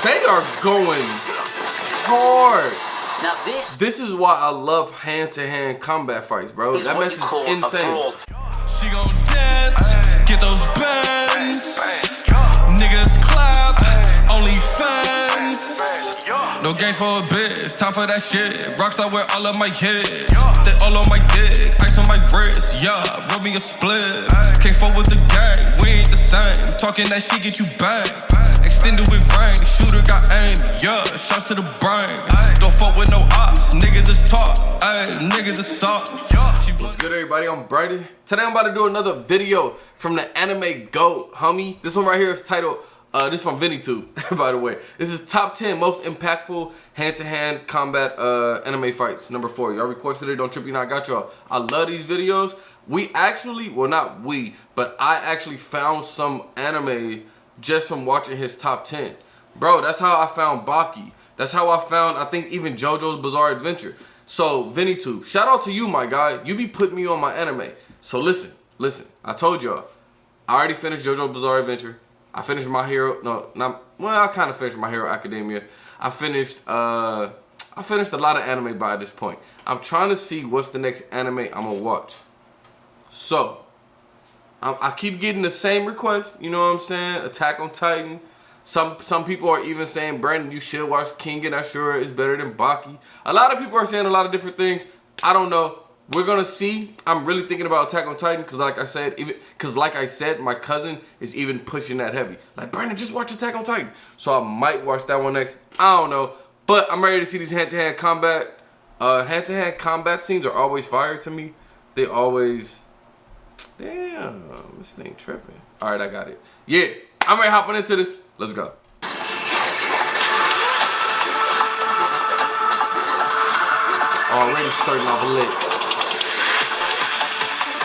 They are going hard. Now this is why I love hand-to-hand combat fights, bro. That mess is insane. She gon' dance, get those bands. Niggas clap, only fans. No games for a bitch, time for that shit. Rockstar wear all of my hits. They all on my dick, ice on my wrist. Yeah, rub me a split. Can't fuck with the gang, we ain't the same. Talking that shit get you banged. Extended with brain, shooter got aim. Yeah, shots to the brain. Don't fuck with no ops, niggas is talk. Ayy, niggas is soft. What's good, everybody? I'm Brandon. Today I'm about to do another video from the anime GOAT, homie. This one right here is titled, this is from VinnyTube, by the way. This is top 10 most impactful hand-to-hand combat anime fights, number 4. Y'all requested it, don't trip, you know I got y'all. I love these videos. We actually, well not we, but I actually found some anime just from watching his top 10. Bro, that's how I found Baki. That's how I found, I think, even JoJo's Bizarre Adventure. So, VinnyTube, shout out to you, my guy. You be putting me on my anime. So listen, I told y'all, I already finished JoJo's Bizarre Adventure. I finished My Hero, I kind of finished My Hero Academia. I finished a lot of anime by this point. I'm trying to see what's the next anime I'm gonna watch. So, I keep getting the same request, you know what I'm saying? Attack on Titan. Some people are even saying, Brandon, you should watch King and Ashura is better than Baki. A lot of people are saying a lot of different things. I don't know. We're gonna see. I'm really thinking about Attack on Titan because, like I said, my cousin is even pushing that heavy. Like, Brandon, just watch Attack on Titan. So I might watch that one next. I don't know, but I'm ready to see these hand-to-hand combat. Hand-to-hand combat scenes are always fire to me. They always. Damn, this thing tripping. All right, I got it. Yeah, I'm ready hopping into this. Let's go. Already starting off lit.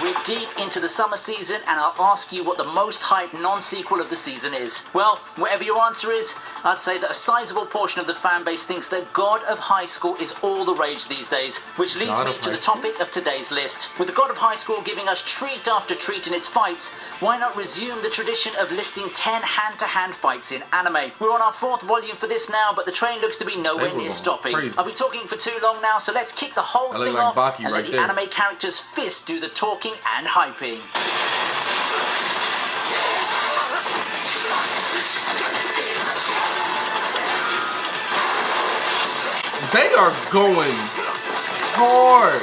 We're deep into the summer season, and I'll ask you what the most hyped non-sequel of the season is. Well, whatever your answer is, I'd say that a sizable portion of the fan base thinks that God of High School is all the rage these days, which leads me to the topic of today's list. With the God of High School giving us treat after treat in its fights, why not resume the tradition of listing 10 hand-to-hand fights in anime? We're on our 4th volume for this now, but the train looks to be nowhere near stopping. I'll be talking for too long now, so let's kick the whole thing off and let the anime characters' fists do the talking and hyping. They are going hard.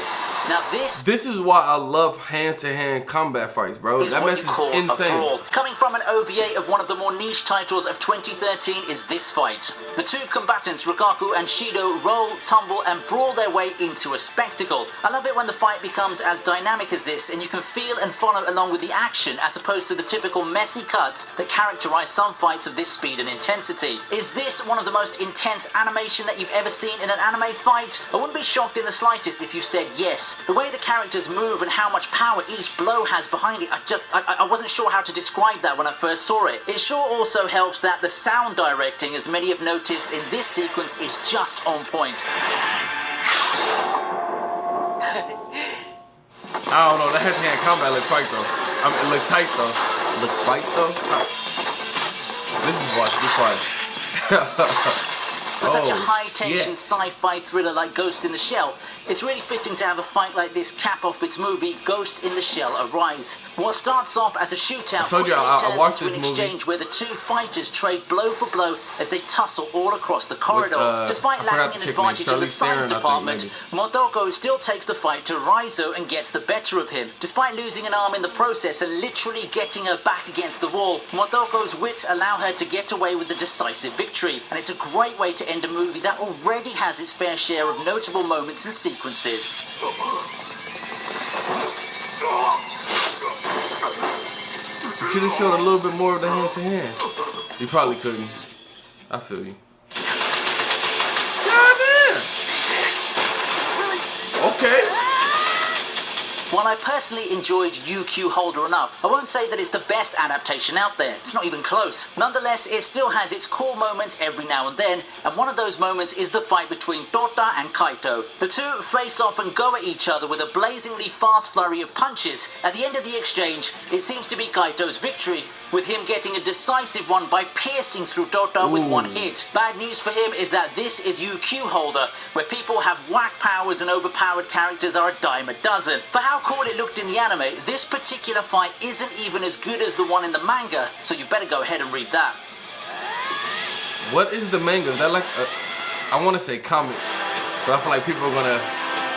Now this is why I love hand-to-hand combat fights, bro. That mess is insane. Coming from an OVA of one of the more niche titles of 2013 is this fight. The two combatants, Rikaku and Shido, roll, tumble, and brawl their way into a spectacle. I love it when the fight becomes as dynamic as this, and you can feel and follow along with the action, as opposed to the typical messy cuts that characterize some fights of this speed and intensity. Is this one of the most intense animation that you've ever seen in an anime fight? I wouldn't be shocked in the slightest if you said yes. The way the characters move and how much power each blow has behind it, I wasn't sure how to describe that when I first saw it. It sure also helps that the sound directing, as many have noticed in this sequence, is just on point. I don't know, the hand-to-hand combat looks tight though. I mean, it looks tight though. It looks tight though. This is watch. For such a high-tension sci-fi thriller like Ghost in the Shell, it's really fitting to have a fight like this cap off its movie Ghost in the Shell Arise. What starts off as a shootout quickly turns into an exchange where the two fighters trade blow for blow as they tussle all across the corridor. Despite lacking an advantage in the science department, Modoko still takes the fight to Raizo and gets the better of him. Despite losing an arm in the process and literally getting her back against the wall, Modoko's wits allow her to get away with the decisive victory, and it's a great way to end a movie that already has its fair share of notable moments and sequences. You should have showed a little bit more of the hand-to-hand. You probably couldn't. I feel you. Goddamn! Okay. While I personally enjoyed UQ Holder enough, I won't say that it's the best adaptation out there. It's not even close. Nonetheless, it still has its cool moments every now and then, and one of those moments is the fight between Tota and Kaito. The two face off and go at each other with a blazingly fast flurry of punches. At the end of the exchange, it seems to be Kaito's victory, with him getting a decisive one by piercing through Dota with one hit. Bad news for him is that this is UQ holder, where people have whack powers and overpowered characters are a dime a dozen. For how cool it looked in the anime, this particular fight isn't even as good as the one in the manga, so you better go ahead and read that. What is the manga? Is that like I want to say comic, but I feel like people are gonna.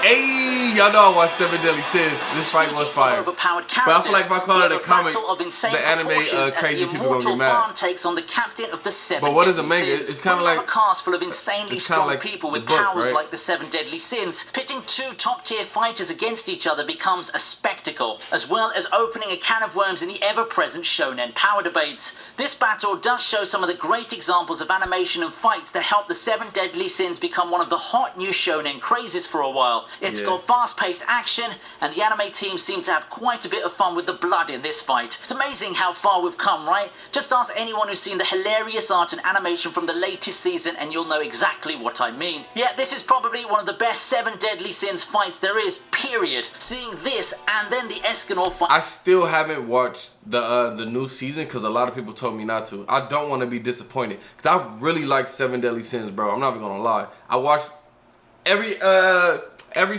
Hey, y'all know I watched 7 Deadly Sins. This fight was fire. But I feel like if I call it a comic, the anime crazy people gonna get mad. Takes on the captain of the 7 but what is a Deadly manga? Sins. It's kind of like a cast full of insanely strong like people with book, powers right? like the 7 Deadly Sins. Pitting two top-tier fighters against each other becomes a spectacle, as well as opening a can of worms in the ever-present shonen power debates. This battle does show some of the great examples of animation and fights that helped the 7 Deadly Sins become one of the hot new shonen crazes for a while. It's got fast-paced action, and the anime team seem to have quite a bit of fun with the blood in this fight. It's amazing how far we've come, right? Just ask anyone who's seen the hilarious art and animation from the latest season and you'll know exactly what I mean. Yeah, this is probably one of the best 7 Deadly Sins fights there is, period. Seeing this and then the Escanor fight... I still haven't watched the new season because a lot of people told me not to. I don't want to be disappointed because I really like 7 Deadly Sins, bro. I'm not even gonna lie. I watched every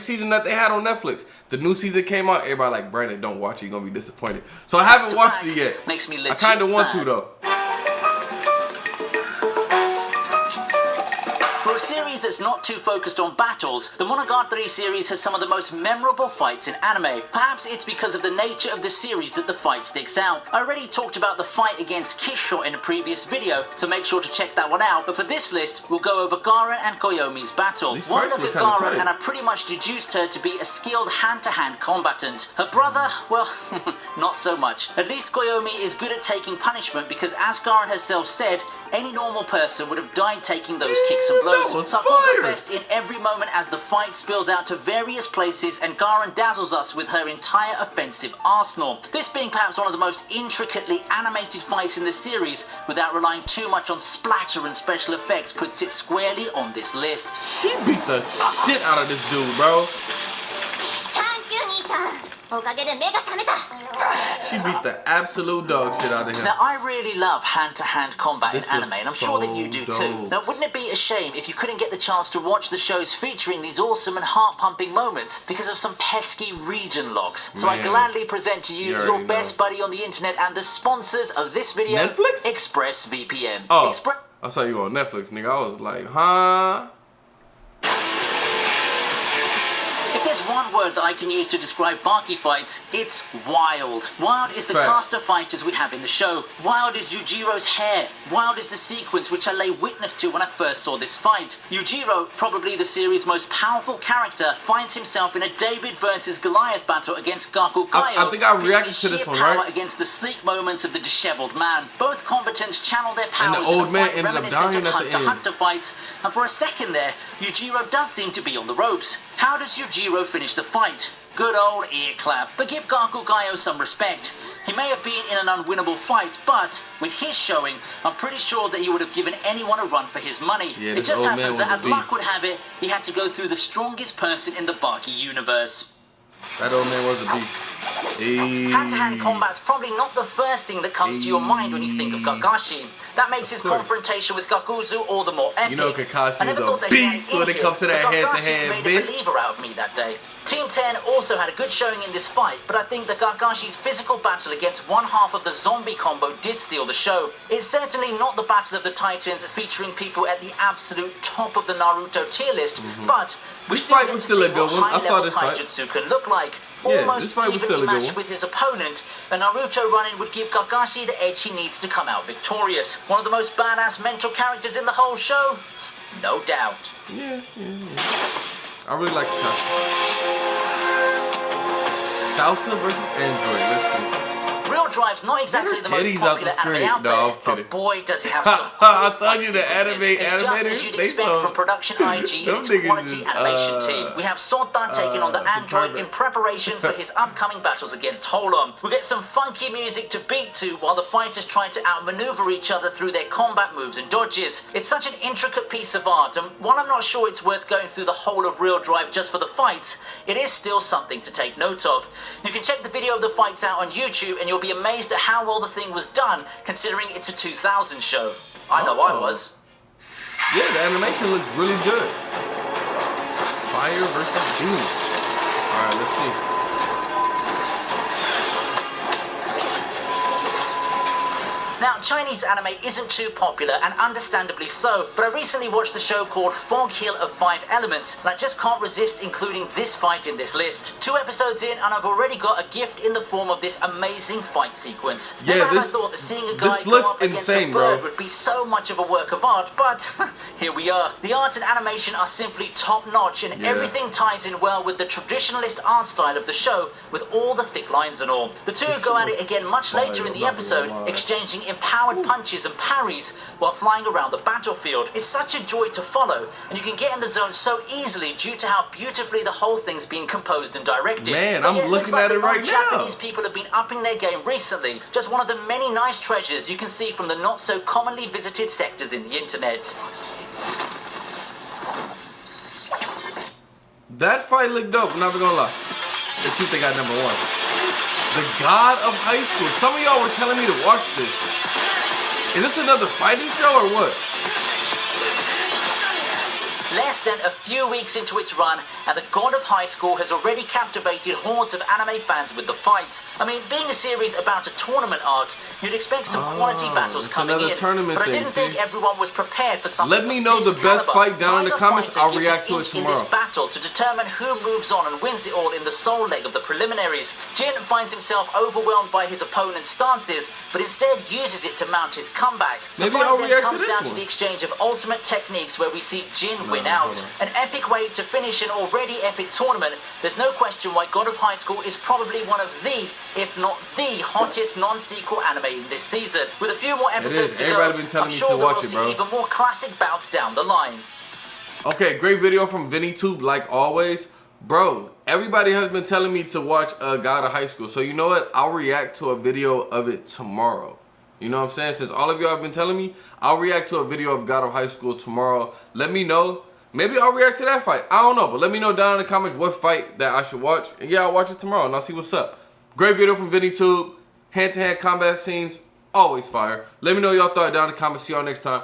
season that they had on Netflix. The new season came out, everybody like, Brandon, don't watch it, you're gonna be disappointed. So I haven't watched it yet. Makes me legit I kind of want sad. to though. For a series that's not too focused on battles, the Monogatari series has some of the most memorable fights in anime. Perhaps it's because of the nature of the series that the fight sticks out. I already talked about the fight against Kisho in a previous video, so make sure to check that one out. But for this list, we'll go over Garen and Koyomi's battle. One look at Garen and I pretty much deduced her to be a skilled hand-to-hand combatant. Her brother, well, not so much. At least Koyomi is good at taking punishment because, as Garen herself said, any normal person would have died taking those kicks and blows. So I felt the best in every moment as the fight spills out to various places and Garen dazzles us with her entire offensive arsenal. This being perhaps one of the most intricately animated fights in the series, without relying too much on splatter and special effects, puts it squarely on this list. She beat the shit out of this dude, bro. She beat the absolute dog shit out of him. Now, I really love hand-to-hand combat in anime, and I'm sure that you do dope. too. Now, wouldn't it be a shame if you couldn't get the chance to watch the shows featuring these awesome and heart-pumping moments because of some pesky region locks? So I gladly present to you your best buddy on the internet and the sponsors of this video, Netflix? ExpressVPN. Oh, I saw you on Netflix, nigga. I was like, huh? If there's one word that I can use to describe Baki fights, it's wild. Wild is the cast of fighters we have in the show. Wild is Yujiro's hair. Wild is the sequence which I lay witness to when I first saw this fight. Yujiro, probably the series' most powerful character, finds himself in a David versus Goliath battle against Gakugayo. I think I reacted to this one, right? Against the sleek moments of the disheveled man. Both combatants channel their powers and the old man ended up reminiscent dying of at the end. Hunter fights, and for a second there, Yujiro does seem to be on the ropes. How does Yujiro finish the fight? Good old ear clap. But give Gakugayo some respect. He may have been in an unwinnable fight, but with his showing, I'm pretty sure that he would have given anyone a run for his money. Yeah, it just happens that, as luck would have it, he had to go through the strongest person in the Baki universe. That old man was a beast. Hand-to-hand combat's probably not the first thing that comes to your mind when you think of Kakashi. That makes his confrontation with Kakuzu all the more epic. You know Kakashi's a beast when it comes to that hand-to-hand, made a believer out of me that day. Team 10 also had a good showing in this fight, but I think that Kakashi's physical battle against one half of the zombie combo did steal the show. It's certainly not the Battle of the Titans featuring people at the absolute top of the Naruto tier list, but we This fight was still a good one. I saw this fight. Taijutsu can look like. Yeah, Almost this fight was still a evenly good matched one. with his opponent, a Naruto run-in would give Kakashi the edge he needs to come out victorious. One of the most badass mental characters in the whole show? No doubt. Yeah. I really like Kakashi. Salsa versus Android. Let's see. Real Drive's not exactly the most popular anime out there, but boy does it have some I told you the animators, it's just as you'd expect from Production IG and its quality animation team. We have Sotan taking on the android in preparation for his upcoming battles against Holon. We get some funky music to beat to while the fighters try to outmaneuver each other through their combat moves and dodges. It's such an intricate piece of art, and while I'm not sure it's worth going through the whole of Real Drive just for the fights, it is still something to take note of. You can check the video of the fights out on YouTube and you'll be amazed at how well the thing was done, considering it's a 2000 show. I know I was. Yeah, the animation looks really good. Fire versus Doom. Alright, let's see. Now, Chinese anime isn't too popular, and understandably so, but I recently watched the show called Fog Hill of Five Elements, and I just can't resist including this fight in this list. 2 episodes in, and I've already got a gift in the form of this amazing fight sequence. Yeah, Never I thought that seeing a guy go up against a bird would be so much of a work of art, but here we are. The art and animation are simply top-notch, and everything ties in well with the traditionalist art style of the show, with all the thick lines and all. The two go at it again much later in the episode, exchanging empowered punches and parries while flying around the battlefield. It's such a joy to follow, and you can get in the zone so easily due to how beautifully the whole thing's been composed and directed. Man, so, I'm looking at it right now. Japanese people have been upping their game recently. Just one of the many nice treasures you can see from the not so commonly visited sectors in the internet. That fight looked dope, I'm not gonna lie. Let's see if they got number 1. The God of High School. Some of y'all were telling me to watch this. Is this another fighting show or what? Less than a few weeks into its run, and the God of High School has already captivated hordes of anime fans with the fights. I mean, being a series about a tournament arc, you'd expect some quality battles coming in, but I didn't think everyone was prepared for something. Let me know the best fight down in the comments. I'll react to it tomorrow. In this battle to determine who moves on and wins it all in the sole leg of the preliminaries. Jin finds himself overwhelmed by his opponent's stances, but instead uses it to mount his comeback. Maybe I'll react to this one. It comes down to the exchange of ultimate techniques where we see Jin win out. An epic way to finish an already epic tournament. There's no question why God of High School is probably one of the, if not the hottest non-sequel anime in this season. With a few more episodes to go, I'm sure that we'll see even more classic bouts down the line. Okay, great video from VinnyTube, like always. Bro, everybody has been telling me to watch God of High School. So you know what? I'll react to a video of it tomorrow. You know what I'm saying? Since all of y'all have been telling me, I'll react to a video of God of High School tomorrow. Let me know. Maybe I'll react to that fight. I don't know, but let me know down in the comments what fight that I should watch. And yeah, I'll watch it tomorrow and I'll see what's up. Great video from VinnyTube. Hand-to-hand combat scenes, always fire. Let me know y'all thought down in the comments. See y'all next time.